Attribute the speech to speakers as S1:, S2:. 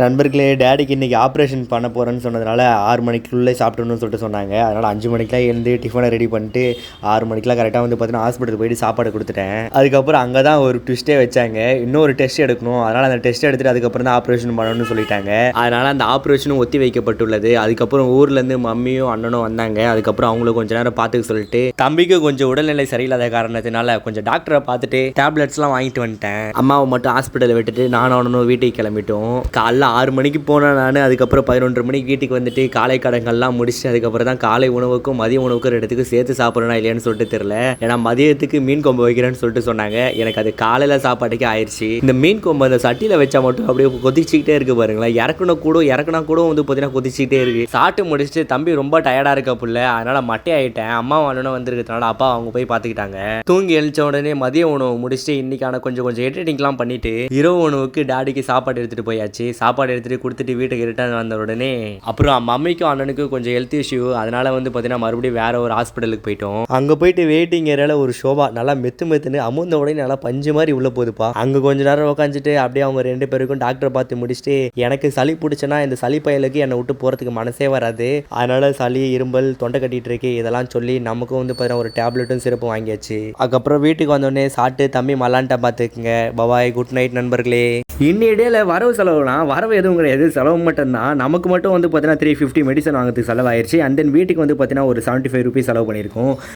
S1: நண்பர்களே, டேடிக்கு இன்றைக்கி ஆப்ரேஷன் பண்ண போகிறேன்னு சொன்னதுனால 6 மணிக்குள்ளே சாப்பிடணும்னு சொல்லிட்டு சொன்னாங்க. அதனால் 5 மணிக்கெலாம் எழுந்து டிஃபனை ரெடி பண்ணிட்டு 6 மணிக்கெலாம் கரெக்டாக வந்து பார்த்தீங்கன்னா ஹாஸ்பிட்டலுக்கு போயிட்டு சாப்பாடு கொடுத்துட்டேன். அதுக்கப்புறம் அங்கே தான் ஒரு ட்விஸ்ட்டே வச்சாங்க. இன்னொரு டெஸ்ட் எடுக்கணும், அதனால் அந்த டெஸ்ட் எடுத்துகிட்டு அதுக்கப்புறம் தான் ஆப்ரேஷன் பண்ணணும்னு சொல்லிட்டாங்க. அதனால் அந்த ஆப்ரேஷனும் ஒத்தி வைக்கப்பட்டுள்ளது. அதுக்கப்புறம் ஊர்லேருந்து மம்மியும் அண்ணனும் வந்தாங்க. அதுக்கப்புறம் அவங்களும் கொஞ்சம் நேரம் பார்த்துக்க சொல்லிட்டு, தம்பிக்கு கொஞ்சம் உடல்நிலை சரியில்லாத காரணத்தினால கொஞ்சம் டாக்டரை பார்த்துட்டு டேப்லெட்ஸ்லாம் வாங்கிட்டு வந்துட்டேன். அம்மாவை மட்டும் ஹாஸ்பிட்டலில் விட்டுட்டு நானும் அவனும் வீட்டுக்கு கிளம்பிட்டோம். காலைல 6 மணிக்கு போனேன் நான். அதுக்கப்புறம் 11:30 மணிக்கு வீட்டுக்கு வந்துட்டு காலை கடன்கள்லாம் முடிச்சுட்டு அதுக்கப்புறம் தான் காலை உணவுக்கும் மதிய உணவுக்கும் 2த்துக்கு சேர்த்து சாப்பிட்றேனா இல்லையான்னு சொல்லிட்டு தெரியல. ஏன்னா மதியத்துக்கு மீன் கொம்பு வைக்கிறேன்னு சொல்லிட்டு சொன்னாங்க. எனக்கு அது காலையில் சாப்பாட்டுக்கே ஆயிடுச்சு. இந்த மீன் கொம்பு அந்த சட்டியில் வச்சா மட்டும் அப்படியே கொதிச்சுக்கிட்டே இருக்கு பாருங்களேன். இறக்குனா கூட வந்து பார்த்தீங்கன்னா கொதிச்சுக்கிட்டே இருக்கு. சாப்பிட்டு முடிச்சுட்டு தம்பி ரொம்ப டயர்டாக இருக்க புள்ள, அதனால மட்டை ஆகிட்டேன். அம்மா அண்ணனும் வந்திருக்கிறதுனால அப்பா அவங்க போய் பார்த்துக்கிட்டாங்க. தூங்கி எழுந்த உடனே மதிய உணவு முடிச்சுட்டு இன்னைக்கான கொஞ்சம் எடிட்டிங்லாம் பண்ணிட்டு இரவு உணவுக்கு டாடிக்கு சாப்பாடு எடுத்துகிட்டு போயாச்சு. சாப்பாடு எடுத்துகிட்டு கொடுத்துட்டு வீட்டுக்கு ரிட்டர்ன் வந்த உடனே அப்புறம் மம்மிக்கும் அண்ணனுக்கும் கொஞ்சம் ஹெல்த் இஷ்யூ, அதனால வந்து பார்த்தீங்கன்னா மறுபடியும் வேற ஒரு ஹாஸ்பிட்டலுக்கு போயிட்டோம். அங்கே போயிட்டு வெயிட்டிங் ஏரியாவில் ஒரு ஷோபா நல்லா மெத்துன்னு அமுந்த உடனே நல்லா பஞ்சு மாதிரி உள்ள போகுதுப்பா. அங்கே கொஞ்ச நேரம் உட்காந்துட்டு அப்படியே அவங்க 2 பேருக்கும் டாக்டரை பார்த்து முடிச்சுட்டு, எனக்கு சளி பிடிச்சனா இந்த சளி பயலுக்கு என்னை விட்டு போகிறதுக்கு மனசே வராது, அதனால சளி இரும்பல் தொண்டை கட்டிட்டு இருக்கு இதெல்லாம் சொல்லி நமக்கும் வந்து பார்த்தீங்கன்னா ஒரு டேப்லெட்டும் சிறப்பும் வாங்கியாச்சு. அதுக்கப்புறம் வீட்டுக்கு வந்தோடனே சாப்பிட்டு தம்பி மல்லான்ட்டா பார்த்துக்குங்க. பபாய், குட் நைட் நண்பர்களே. இன்னிடையில் வரவு செலவுலாம் வரவு எதுவும் கிடையாது, செலவு மட்டும்தான். நமக்கு மட்டும் வந்து பார்த்தீங்கன்னா 350 மெடிசன் வாங்கிறதுக்கு செலவாயிருச்சு. அண்ட் தென் வீட்டுக்கு வந்து பார்த்தீங்கன்னா ஒரு 75 ரூபீஸ் செலவு பண்ணியிருக்கோம்.